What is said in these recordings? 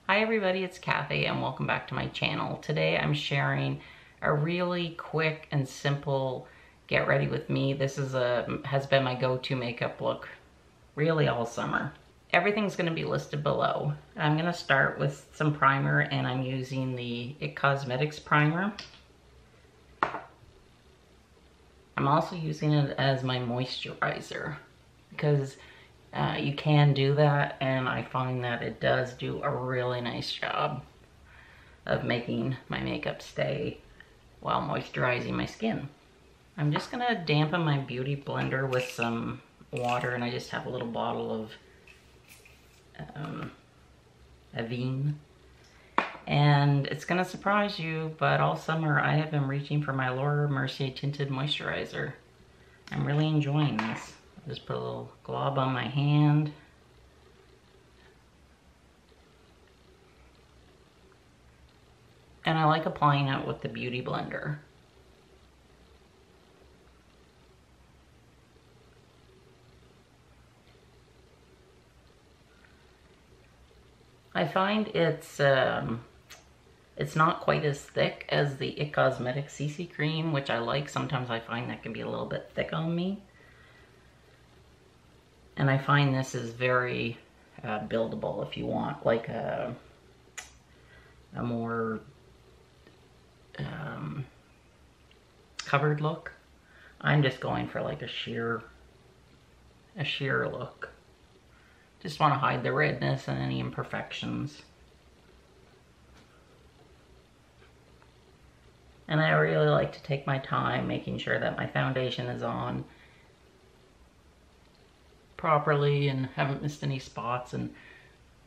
Hi everybody, it's Cathy and welcome back to my channel. Today I'm sharing a really quick and simple get ready with me. This has been my go-to makeup look really all summer. Everything's going to be listed below. I'm going to start with some primer and I'm using the IT Cosmetics primer. I'm also using it as my moisturizer because you can do that, and I find that it does do a really nice job of making my makeup stay while moisturizing my skin. I'm just gonna dampen my beauty blender with some water, and I just have a little bottle of Avene. And it's gonna surprise you, but all summer I have been reaching for my Mercier Tinted Moisturizer. I'm really enjoying this. Just put a little glob on my hand. And I like applying it with the beauty blender. I find it's not quite as thick as the IT Cosmetics CC cream, which I like. Sometimes I find that can be a little bit thick on me. And I find this is very buildable if you want like a more covered look. I'm just going for like a sheer look. Just want to hide the redness and any imperfections. And I really like to take my time making sure that my foundation is on properly and haven't missed any spots and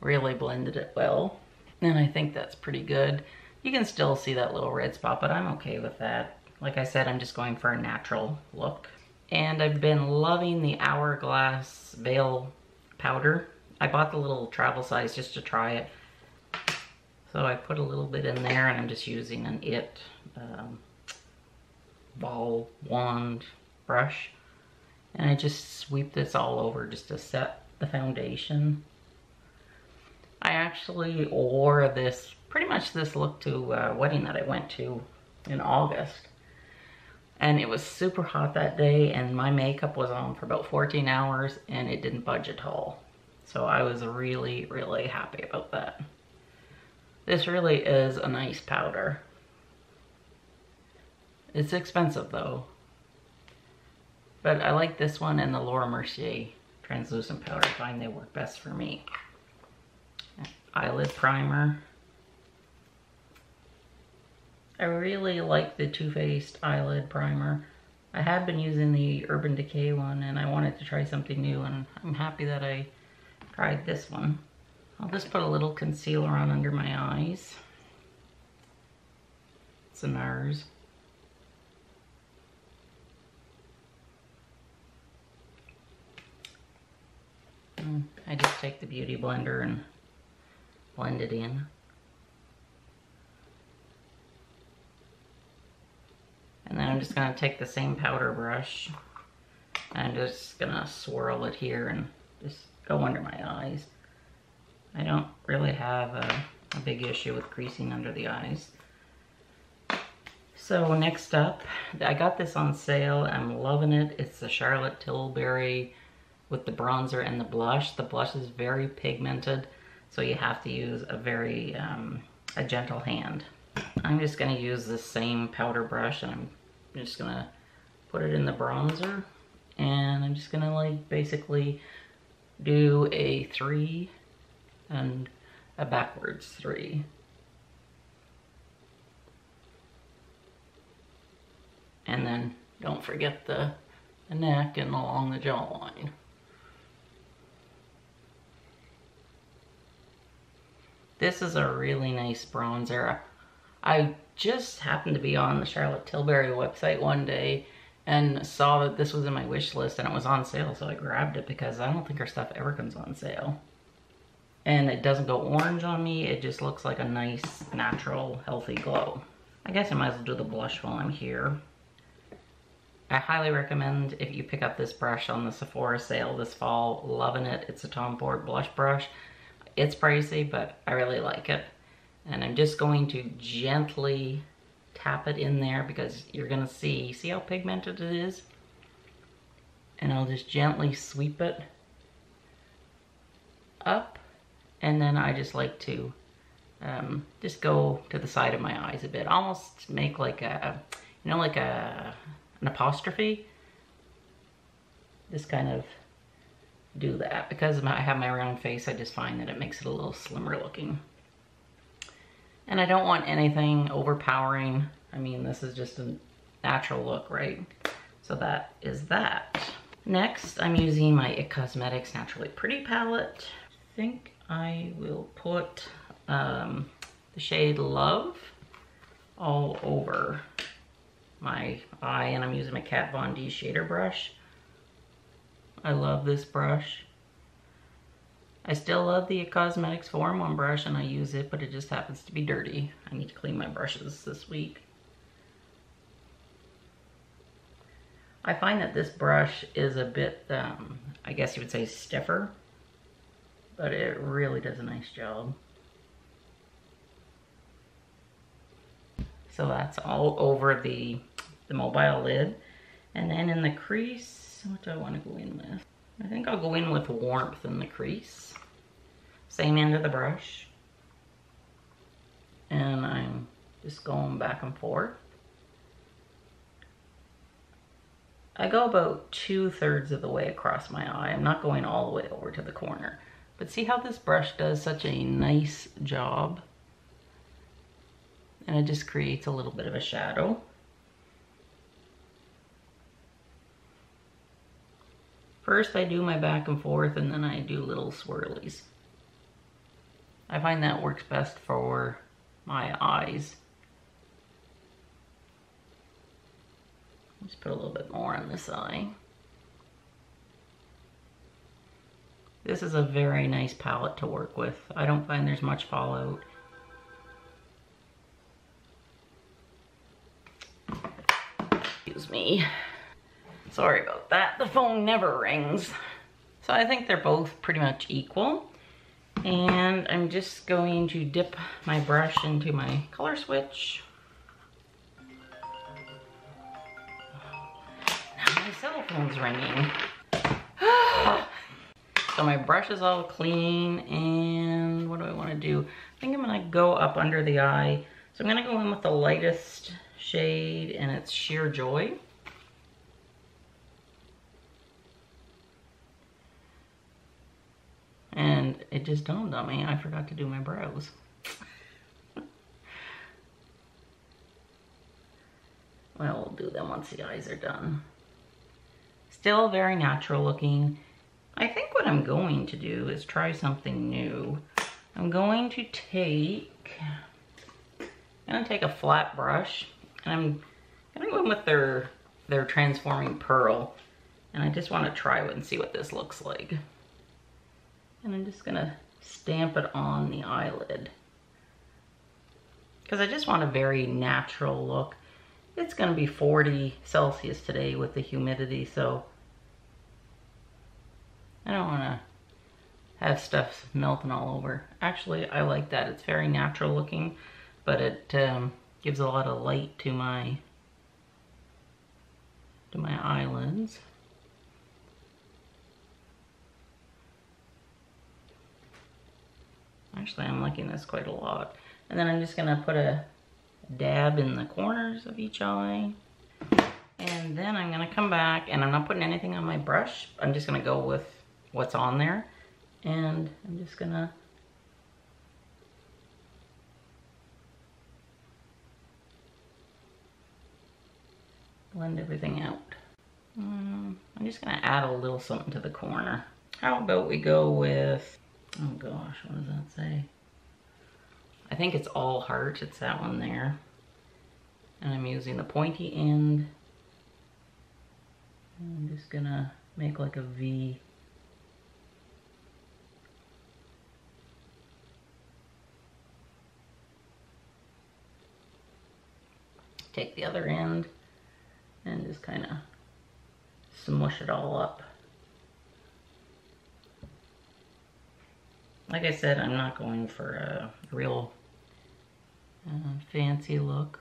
really blended it well. And I think that's pretty good. You can still see that little red spot, but I'm okay with that. Like I said, I'm just going for a natural look. And I've been loving the Hourglass Veil powder. I bought the little travel size just to try it. So I put a little bit in there, and I'm just using an IT ball wand brush. And I just sweep this all over just to set the foundation. I actually wore this, pretty much this look to a wedding that I went to in August. And it was super hot that day, and my makeup was on for about 14 hours and it didn't budge at all. So I was really, really happy about that. This really is a nice powder. It's expensive though. But I like this one and the Mercier translucent powder. I find they work best for me. Eyelid Primer. I really like the Too Faced Eyelid Primer. I have been using the Urban Decay one, and I wanted to try something new, and I'm happy that I tried this one. I'll just put a little concealer on under my eyes. It's a NARS. I just take the beauty blender and blend it in. And then I'm just going to take the same powder brush and I'm just going to swirl it here and just go under my eyes. I don't really have a big issue with creasing under the eyes. So next up, I got this on sale. I'm loving it. It's the Charlotte Tilbury with the bronzer and the blush. The blush is very pigmented, so you have to use a very a gentle hand. I'm just going to use the same powder brush, and I'm just going to put it in the bronzer, and I'm just going to like basically do a 3 and a backwards 3. And then don't forget the neck and along the jawline. This is a really nice bronzer. I just happened to be on the Charlotte Tilbury website one day and saw that this was in my wish list and it was on sale, so I grabbed it because I don't think her stuff ever comes on sale. And it doesn't go orange on me, it just looks like a nice, natural, healthy glow. I guess I might as well do the blush while I'm here. I highly recommend if you pick up this brush on the Sephora sale this fall. Loving it. It's a Tom Ford blush brush. It's pricey, but I really like it. And I'm just going to gently tap it in there because you're gonna see how pigmented it is? And I'll just gently sweep it up. And then I just like to just go to the side of my eyes a bit. Almost make like a, you know, like an apostrophe. Just kind of do that. Because I have my round face, I just find that it makes it a little slimmer looking. And I don't want anything overpowering. I mean, this is just a natural look, right? So that is that. Next, I'm using my IT Cosmetics Naturally Pretty palette. I think I will put the shade Love all over my eye, and I'm using my Kat Von D shader brush. I love this brush. I still love the IT Cosmetics 4-in-1 brush, and I use it, but it just happens to be dirty. I need to clean my brushes this week. I find that this brush is a bit, I guess you would say stiffer, but it really does a nice job. So that's all over the mobile lid. And then in the crease, what do I want to go in with? I think I'll go in with Warmth in the crease. Same end of the brush. And I'm just going back and forth. I go about 2/3 of the way across my eye. I'm not going all the way over to the corner. But see how this brush does such a nice job? And it just creates a little bit of a shadow. First I do my back and forth, and then I do little swirlies. I find that works best for my eyes. Let's put a little bit more on this eye. This is a very nice palette to work with. I don't find there's much fallout. Excuse me. Sorry about that. The phone never rings. So I think they're both pretty much equal. And I'm just going to dip my brush into my color switch. Now my cell phone's ringing. So my brush is all clean, and what do I want to do? I think I'm going to go up under the eye. So I'm going to go in with the lightest shade, and it's Sheer Joy. And it just dawned on me, I forgot to do my brows. Well, we'll do them once the eyes are done. Still very natural looking. I think what I'm going to do is try something new. I'm going to take a flat brush, and I'm gonna go in with their Transforming Pearl. And I just want to try it and see what this looks like. And I'm just gonna stamp it on the eyelid, because I just want a very natural look. It's gonna be 40 Celsius today with the humidity, so I don't wanna have stuff melting all over. Actually, I like that. It's very natural looking, but it gives a lot of light to my eyelids. Actually, I'm liking this quite a lot. And then I'm just gonna put a dab in the corners of each eye. And then I'm gonna come back, and I'm not putting anything on my brush. I'm just gonna go with what's on there. And I'm just gonna blend everything out. I'm just gonna add a little something to the corner. How about we go with, oh gosh, what does that say? I think it's All Heart, it's that one there. And I'm using the pointy end. And I'm just gonna make like a V. Take the other end and just kind of smush it all up. Like I said, I'm not going for a real fancy look.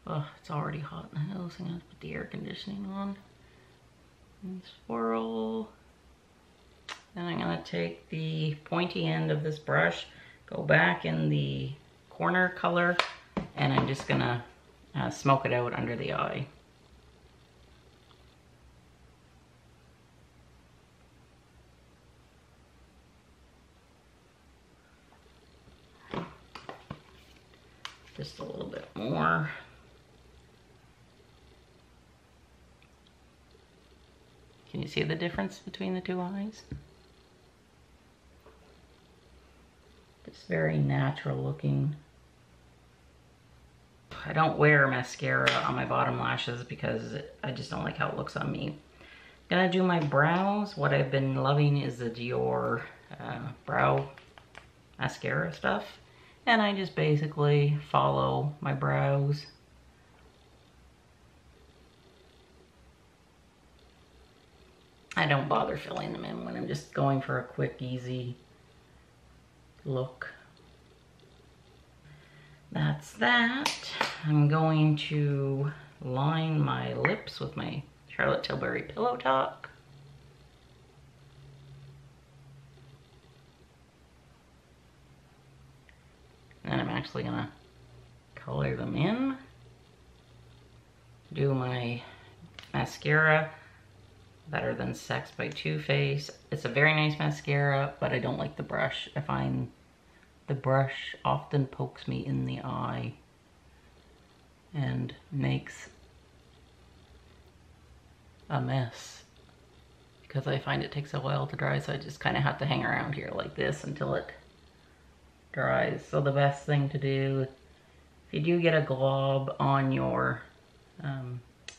Oh, it's already hot in the house. I'm gonna put the air conditioning on and swirl. Then I'm gonna take the pointy end of this brush, go back in the corner color, and I'm just gonna smoke it out under the eye. Just a little bit more. Can you see the difference between the two eyes? It's very natural looking. I don't wear mascara on my bottom lashes because I just don't like how it looks on me. Gonna do my brows. What I've been loving is the Dior brow mascara stuff. And I just basically follow my brows. I don't bother filling them in when I'm just going for a quick, easy look. That's that. I'm going to line my lips with my Charlotte Tilbury Pillow Talk. And I'm actually gonna color them in. Do my mascara, Better Than Sex by Too Faced. It's a very nice mascara, but I don't like the brush. I find the brush often pokes me in the eye and makes a mess because I find it takes a while to dry, so I just kind of have to hang around here like this until it dries. So the best thing to do, if you do get a glob on your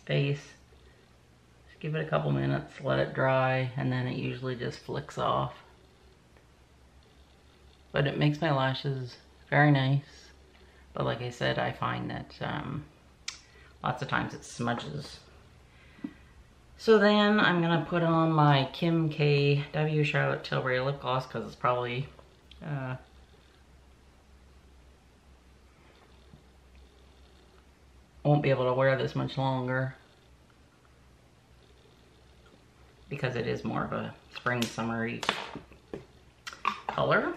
face, just give it a couple minutes, let it dry, and then it usually just flicks off. But it makes my lashes very nice. But like I said, I find that lots of times it smudges. So then I'm gonna put on my Kim K W Charlotte Tilbury lip gloss because it's probably won't be able to wear this much longer because it is more of a spring summery color.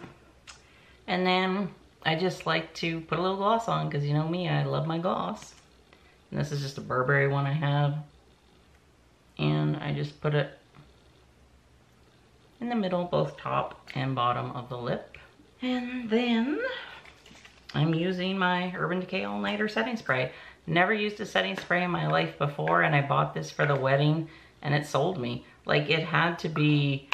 And then I just like to put a little gloss on because you know me, I love my gloss. And this is just a Burberry one I have. And I just put it in the middle, both top and bottom of the lip. And then I'm using my Urban Decay All Nighter setting spray. Never used a setting spray in my life before, and I bought this for the wedding and it sold me. Like, it had to be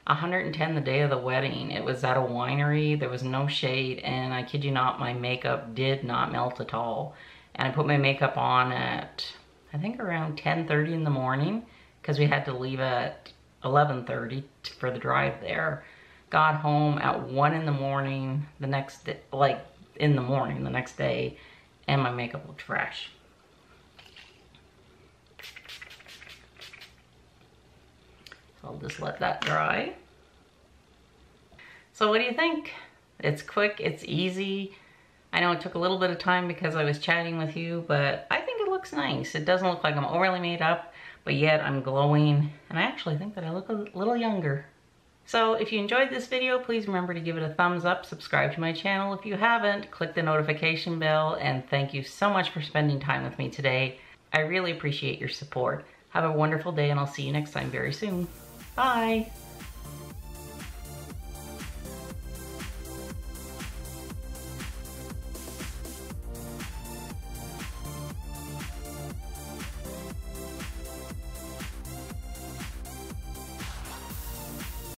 110 the day of the wedding. It was at a winery, there was no shade, and I kid you not, my makeup did not melt at all. And I put my makeup on at, I think around 10:30 in the morning, because we had to leave at 11:30 for the drive there. Got home at 1 in the morning the next day, like in the morning the next day, and my makeup looked fresh. So I'll just let that dry. So what do you think? It's quick, it's easy. I know it took a little bit of time because I was chatting with you, but I think it looks nice. It doesn't look like I'm overly made up, but yet I'm glowing, and I actually think that I look a little younger. So if you enjoyed this video, please remember to give it a thumbs up, subscribe to my channel if you haven't, click the notification bell, and thank you so much for spending time with me today. I really appreciate your support. Have a wonderful day, and I'll see you next time very soon. Bye!